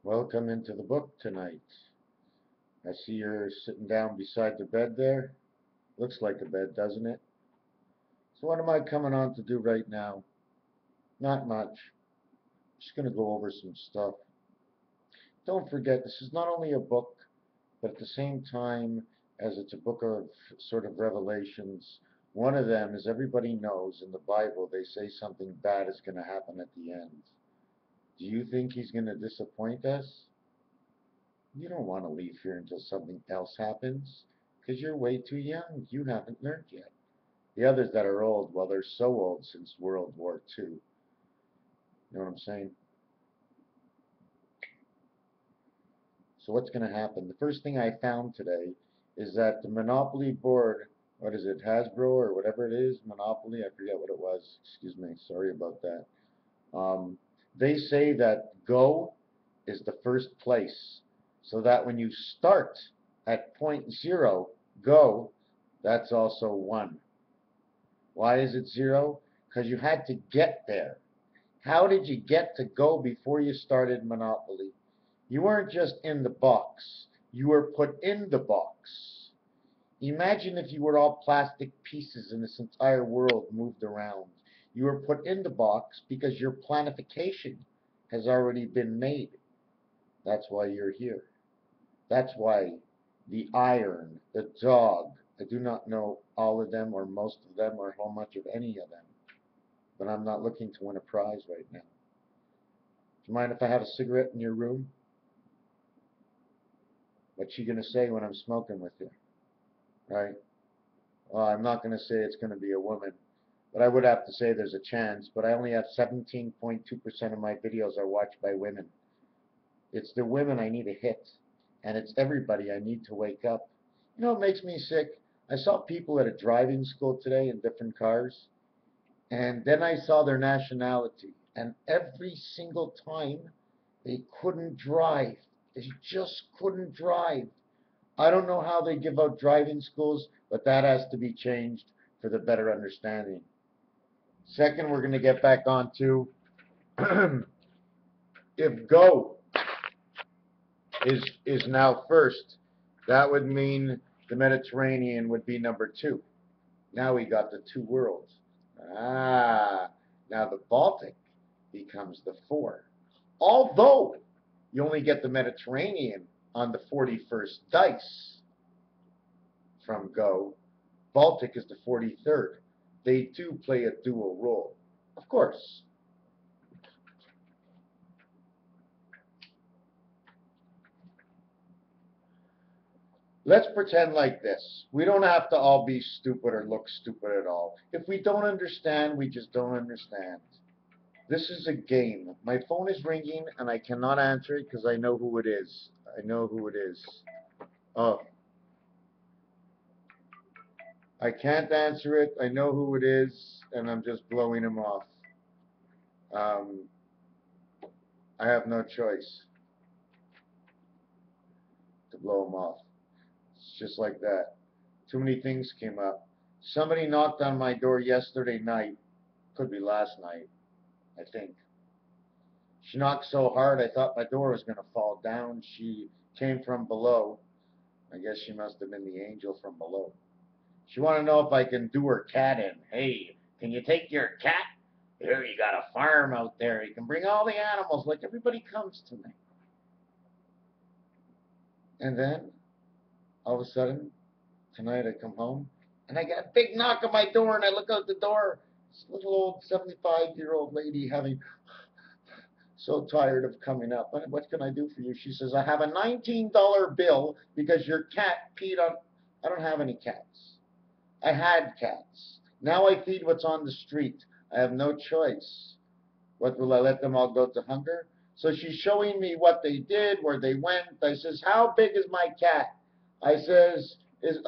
Welcome into the book tonight. I see you're sitting down beside the bed there. Looks like a bed, doesn't it? So what am I coming on to do right now? Not much. Just going to go over some stuff. Don't forget, this is not only a book, but at the same time as it's a book of sort of revelations, one of them is everybody knows in the Bible they say something bad is going to happen at the end. Do you think he's going to disappoint us? You don't want to leave here until something else happens, because you're way too young. You haven't learned yet. The others that are old, well, they're so old since World War II. You know what I'm saying? So what's going to happen? The first thing I found today is that the Monopoly board, what is it, Hasbro or whatever it is, Monopoly, I forget what it was. Excuse me, sorry about that. They say that Go is the first place, so that when you start at point zero, Go, that's also 1. Why is it 0? Because you had to get there. How did you get to Go before you started Monopoly? You weren't just in the box. You were put in the box. Imagine if you were all plastic pieces and this entire world moved around. You were put in the box because your planification has already been made. That's why you're here. That's why the iron, the dog, I do not know all of them or most of them or how much of any of them, but I'm not looking to win a prize right now. Do you mind if I have a cigarette in your room? What's she going to say when I'm smoking with you? Right? Well, I'm not going to say it's going to be a woman, but I would have to say there's a chance, but I only have 17.2% of my videos are watched by women. It's the women I need to hit, and it's everybody I need to wake up. You know what makes me sick? I saw people at a driving school today in different cars, and then I saw their nationality, and every single time they couldn't drive. They just couldn't drive. I don't know how they give out driving schools, but that has to be changed for the better understanding. Second, we're going to get back on to if Go is now first, that would mean the Mediterranean would be number 2. Now we got the 2 worlds. Now the Baltic becomes the 4. Although you only get the Mediterranean on the 41st dice from Go, Baltic is the 43rd. They do play a dual role, of course. Let's pretend like this. We don't have to all be stupid or look stupid at all. If we don't understand, we just don't understand. This is a game. My phone is ringing and I cannot answer it because I know who it is. I know who it is. Oh, I can't answer it. I know who it is and I'm just blowing him off. I have no choice to blow him off. It's just like that. Too many things came up. Somebody knocked on my door yesterday night. Could be last night, I think. She knocked so hard I thought my door was going to fall down. She came from below. I guess she must have been the angel from below. She wanted to know if I can do her cat in. Hey, can you take your cat? Here, you got a farm out there. You can bring all the animals. Like, everybody comes to me. And then, all of a sudden, tonight I come home, and I get a big knock on my door, and I look out the door. This little old 75-year-old lady having so tired of coming up. What can I do for you? She says, I have a $19 bill because your cat peed on. I don't have any cats. I had cats. Now I feed what's on the street. I have no choice. What, will I let them all go to hunger? So she's showing me what they did, where they went. I says, how big is my cat? I said, is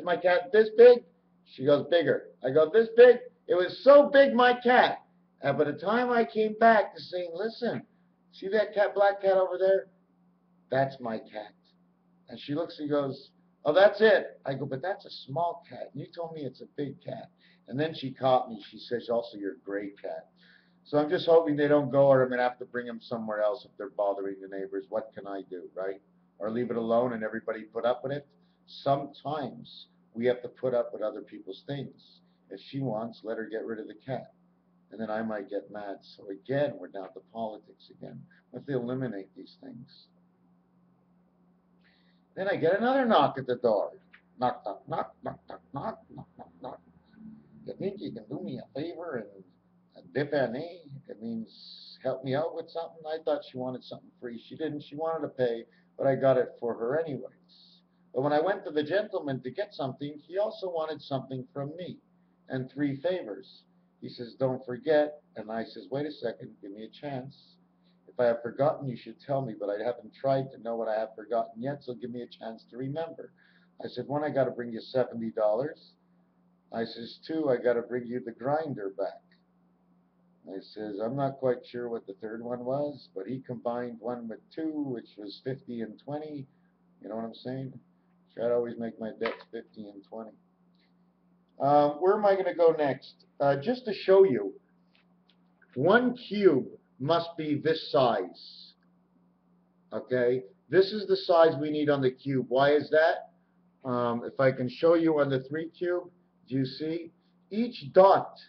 my cat this big? She goes, bigger. I go, this big? It was so big, my cat. And by the time I came back to saying, listen, see that cat, black cat over there? That's my cat. And she looks and goes, oh, that's it. I go, but that's a small cat. You told me it's a big cat. And then she caught me. She says, also, you're a gray cat. So I'm just hoping they don't go, or I'm going to have to bring them somewhere else if they're bothering the neighbors. What can I do, right? Or leave it alone and everybody put up with it? Sometimes we have to put up with other people's things. If she wants, let her get rid of the cat. And then I might get mad. So again, we're down to politics again. We have to eliminate these things. Then I get another knock at the door. Knock, knock, knock, knock, knock, knock, knock, knock, knock. You think you can do me a favor and BUILT.A? It means help me out with something. I thought she wanted something free. She didn't. She wanted to pay, but I got it for her anyways. But when I went to the gentleman to get something, he also wanted something from me and three favors. He says, don't forget. And I says, wait a second, give me a chance. If I have forgotten, you should tell me, but I haven't tried to know what I have forgotten yet, so give me a chance to remember. I said, one, I got to bring you $70. I says, two, I got to bring you the grinder back. I says, I'm not quite sure what the third one was, but he combined one with two, which was 50 and 20. You know what I'm saying? Try to always make my bets 50 and 20. Where am I going to go next? Just to show you, one cube must be this size. Okay? This is the size we need on the cube. Why is that? If I can show you on the 3 cube, do you see? Each dot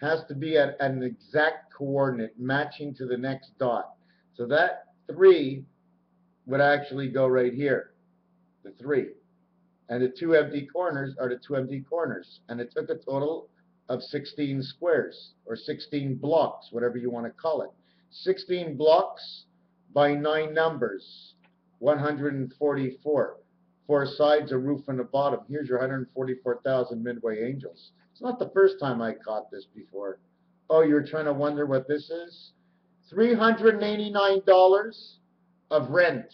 has to be at an exact coordinate matching to the next dot. So that 3 would actually go right here, the 3. And the 2 empty corners are the 2 empty corners. And it took a total of 16 squares, or 16 blocks, whatever you want to call it. 16 blocks by 9 numbers, 144. 4 sides, a roof, and a bottom. Here's your 144,000 Midway Angels. It's not the first time I caught this before. Oh, you're trying to wonder what this is? $389 of rent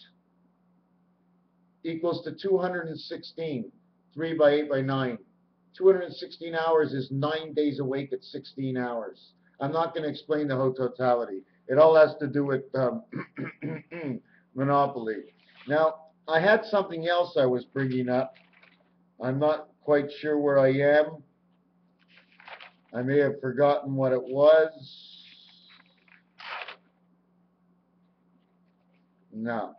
equals to 216. 3 by 8 by 9. 216 hours is 9 days awake at 16 hours. I'm not going to explain the whole totality. It all has to do with monopoly. Now, I had something else I was bringing up. I'm not quite sure where I am. I may have forgotten what it was. No,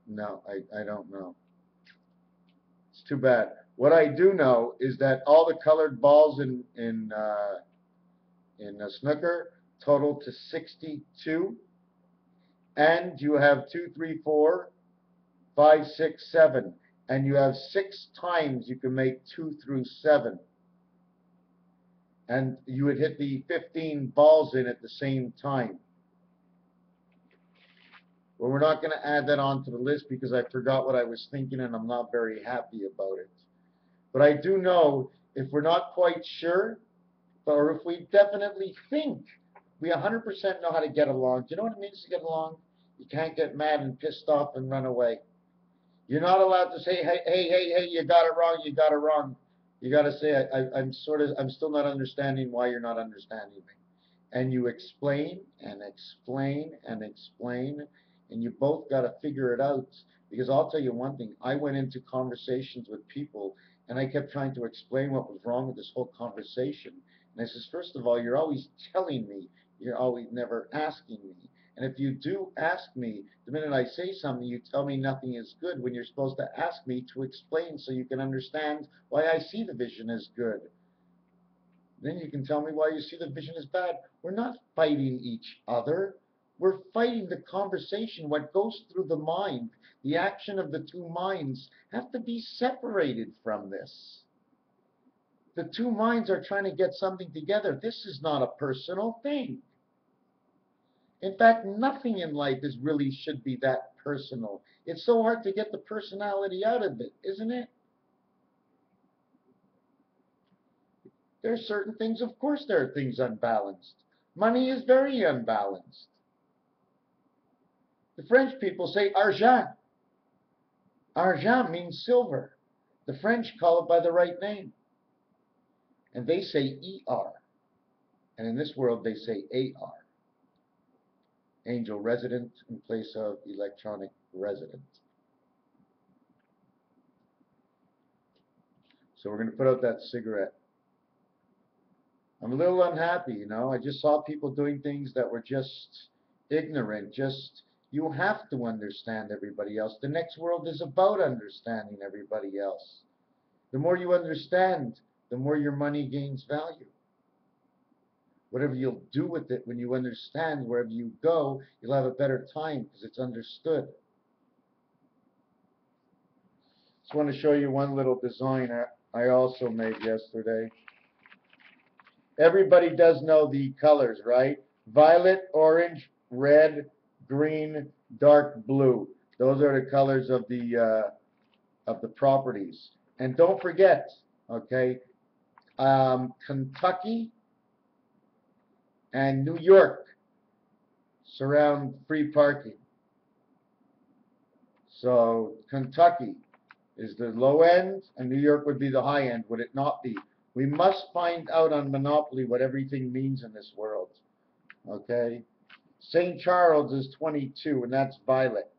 I don't know. It's too bad. What I do know is that all the colored balls in snooker total to 62, and you have 2, 3, 4, 5, 6, 7, and you have 6 times you can make 2 through 7. And you would hit the 15 balls in at the same time. Well, we're not going to add that onto the list because I forgot what I was thinking and I'm not very happy about it. But I do know if we're not quite sure, or if we definitely think we 100% know how to get along. Do you know what it means to get along? You can't get mad and pissed off and run away. You're not allowed to say, hey, you got it wrong, you got it wrong. You got to say, I'm still not understanding why you're not understanding me. And you explain and explain and explain, and you both got to figure it out. Because I'll tell you one thing, I went into conversations with people, and I kept trying to explain what was wrong with this whole conversation. And I says, first of all, you're always telling me, you're always never asking me. And if you do ask me, the minute I say something, you tell me nothing is good when you're supposed to ask me to explain so you can understand why I see the vision as good. Then you can tell me why you see the vision as bad. We're not fighting each other. We're fighting the conversation. What goes through the mind, the action of the two minds, have to be separated from this. The two minds are trying to get something together. This is not a personal thing. In fact, nothing in life is really should be that personal. It's so hard to get the personality out of it, isn't it? There are certain things, of course there are things unbalanced. Money is very unbalanced. The French people say argent. Argent means silver. The French call it by the right name. And they say ER. And in this world they say AR. Angel resident in place of electronic resident. So we're going to put out that cigarette. I'm a little unhappy, you know. I just saw people doing things that were just ignorant. Just, you have to understand everybody else. The next world is about understanding everybody else. The more you understand, the more your money gains value. Whatever you'll do with it when you understand, wherever you go, you'll have a better time because it's understood. Just want to show you one little design I also made yesterday. Everybody does know the colors, right? Violet, orange, red, green, dark blue. Those are the colors of the properties. And don't forget, okay, Kentucky and New York surround free parking. So Kentucky is the low end, and New York would be the high end, would it not be? We must find out on Monopoly what everything means in this world. Okay? St. Charles is 22, and that's violet.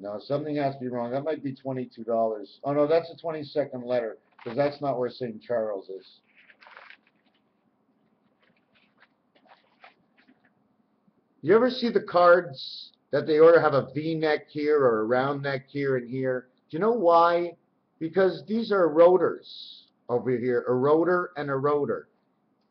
No, something has to be wrong. That might be $22. Oh, no, that's the 22nd letter, because that's not where St. Charles is. You ever see the cards that they order have a V-neck here or a round neck here and here? Do you know why? Because these are rotors over here, a rotor and a rotor.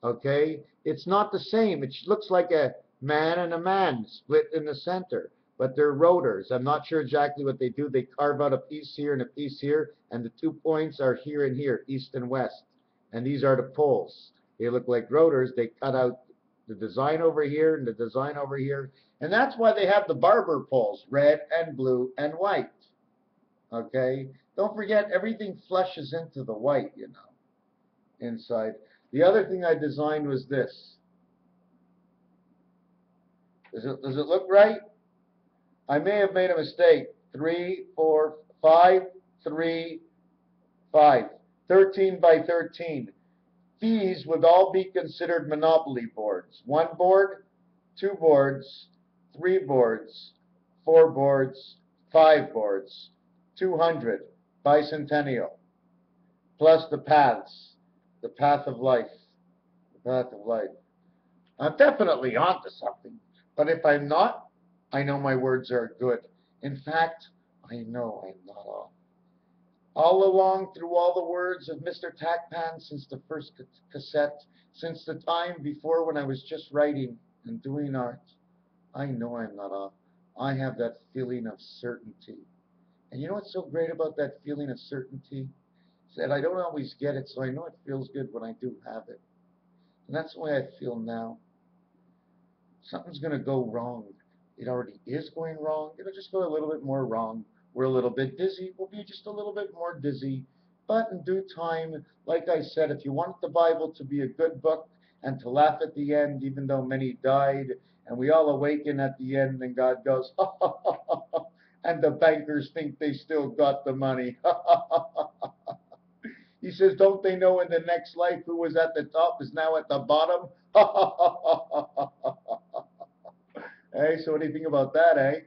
Okay? It's not the same. It looks like a man and a man split in the center, but they're rotors. I'm not sure exactly what they do. They carve out a piece here and a piece here, and the 2 points are here and here, east and west. And these are the poles. They look like rotors. They cut out the design over here and the design over here. And that's why they have the barber poles, red and blue and white. Okay? Don't forget, everything flushes into the white, you know, inside. The other thing I designed was this. Does it look right? I may have made a mistake. 3, 4, 5, 3, 5. 13 by 13. These would all be considered Monopoly boards. 1 board, 2 boards, 3 boards, 4 boards, 5 boards, 200 bicentennial, plus the paths, the path of life, the path of life. I'm definitely onto something, but if I'm not, I know my words are good. In fact, I know I'm not off. All along, through all the words of Mr. Tackpan, since the first cassette, since the time before when I was just writing and doing art, I know I'm not off. I have that feeling of certainty. And you know what's so great about that feeling of certainty? Is that I don't always get it, so I know it feels good when I do have it. And that's the way I feel now. Something's going to go wrong. It already is going wrong. It'll just go a little bit more wrong. We're a little bit dizzy. We'll be just a little bit more dizzy. But in due time, like I said, if you want the Bible to be a good book and to laugh at the end, even though many died, and we all awaken at the end, and God goes, ha, ha, ha, ha, ha, and the bankers think they still got the money. He says, don't they know in the next life who was at the top is now at the bottom? Hey, so what do you think about that, eh?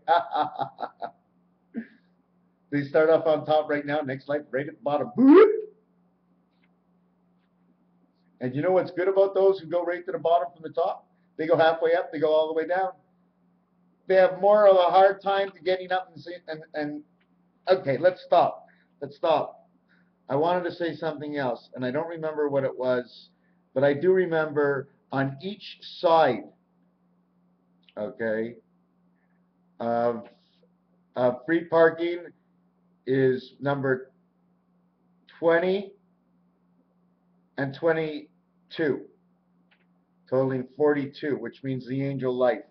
They start off on top right now, next life right at the bottom. And you know what's good about those who go right to the bottom from the top? They go halfway up, they go all the way down. They have more of a hard time to getting up and okay, let's stop. Let's stop. I wanted to say something else, and I don't remember what it was, but I do remember on each side, okay, of free parking is number 20 and 22, totaling 42, which means the angel life.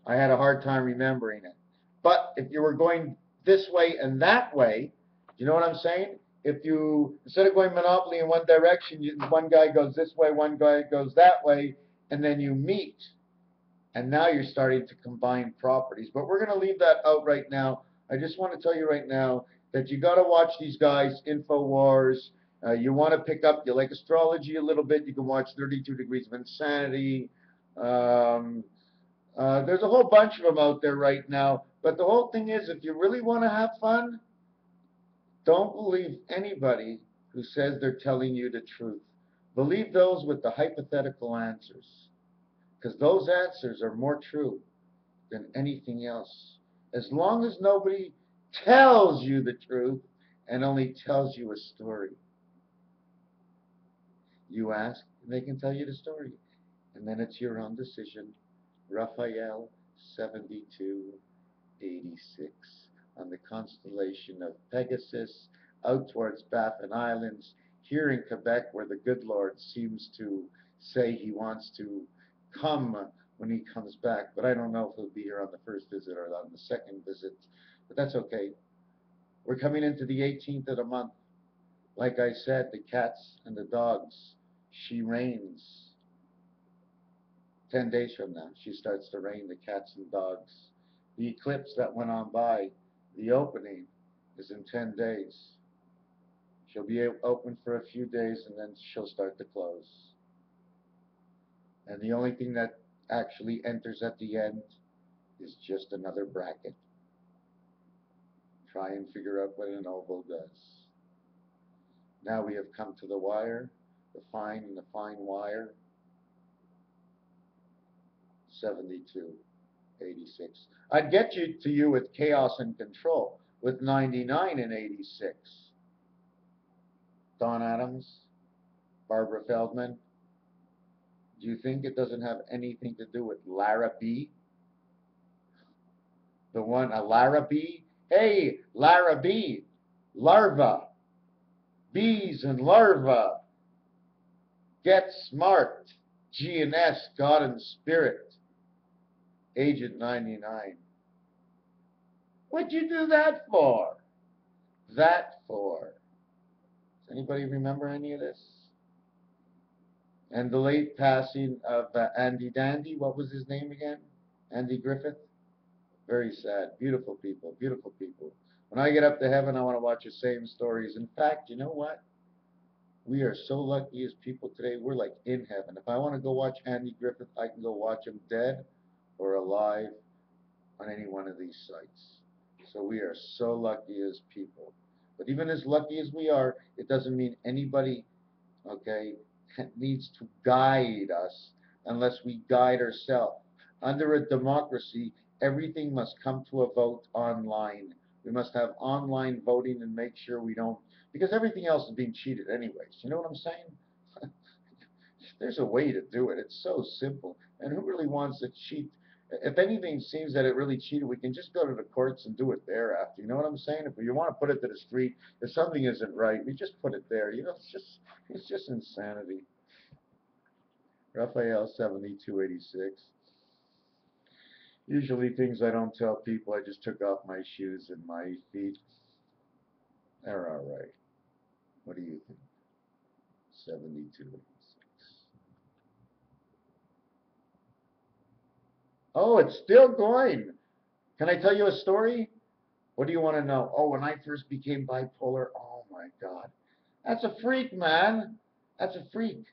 I had a hard time remembering it. But if you were going this way and that way, you know what I'm saying? If you, instead of going Monopoly in one direction, one guy goes this way, one guy goes that way, and then you meet. And now you're starting to combine properties. But we're going to leave that out right now. I just want to tell you right now that you got to watch these guys, InfoWars. You want to pick up, you like astrology a little bit, you can watch 32 Degrees of Insanity. There's a whole bunch of them out there right now. But the whole thing is, if you really want to have fun, don't believe anybody who says they're telling you the truth. Believe those with the hypothetical answers, because those answers are more true than anything else. As long as nobody tells you the truth and only tells you a story. You ask, and they can tell you the story. And then it's your own decision. Raphael 7286 on the constellation of Pegasus out towards Baffin Islands, here in Quebec, where the good Lord seems to say he wants to come when he comes back. But I don't know if he'll be here on the first visit or on the second visit. But that's okay. We're coming into the 18th of the month. Like I said, the cats and the dogs, she reigns. 10 days from now, she starts to reign the cats and dogs. The eclipse that went on by, the opening, is in 10 days. She'll be open for a few days and then she'll start to close. And the only thing that actually enters at the end is just another bracket. Try and figure out what an oval does. Now we have come to the wire, the fine and the fine wire. 7286. I'd get to you with chaos and control with 99 and 86. Don Adams, Barbara Feldman. Do you think it doesn't have anything to do with Lara B? The one, a Lara B? Hey, Lara B, larva, bees and larva. Get smart, G and S, God and Spirit. Agent 99. What'd you do that for? That for? Does anybody remember any of this? And the late passing of Andy Dandy, what was his name again? Andy Griffith? Very sad. Beautiful people, beautiful people. When I get up to heaven, I want to watch the same stories. In fact, you know what? We are so lucky as people today. We're like in heaven. If I want to go watch Andy Griffith, I can go watch him dead or alive on any one of these sites. So we are so lucky as people. But even as lucky as we are, it doesn't mean anybody, okay, needs to guide us unless we guide ourselves. Under a democracy, everything must come to a vote online. We must have online voting and make sure we don't, because everything else is being cheated anyways. You know what I'm saying? There's a way to do it. It's so simple. And who really wants to cheat? If anything seems that it really cheated, we can just go to the courts and do it thereafter. You know what I'm saying? If you want to put it to the street, if something isn't right, we just put it there. You know, it's just insanity. Raphael 7286. Usually things I don't tell people, I just took off my shoes and my feet. They're all right. What do you think? 7286. Oh, it's still going. Can I tell you a story? What do you want to know? Oh, when I first became bipolar, oh my God. That's a freak, man. That's a freak.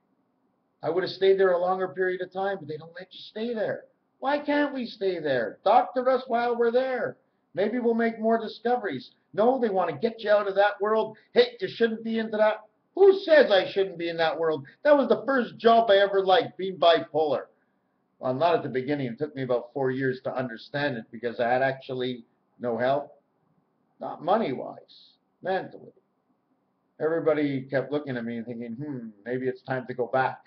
I would have stayed there a longer period of time, but they don't let you stay there. Why can't we stay there? Doctor us while we're there. Maybe we'll make more discoveries. No, they want to get you out of that world. Hey, you shouldn't be into that. Who says I shouldn't be in that world? That was the first job I ever liked, being bipolar. Well, not at the beginning. It took me about 4 years to understand it because I had actually no help. Not money-wise, mentally. Everybody kept looking at me and thinking, maybe it's time to go back.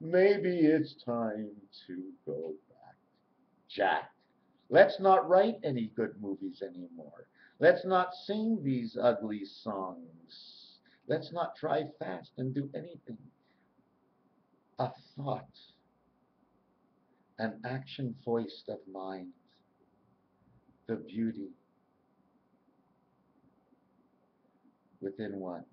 Maybe it's time to go back. Jack, let's not write any good movies anymore. Let's not sing these ugly songs. Let's not try fast and do anything. A thought, an action voiced of mind, the beauty within one.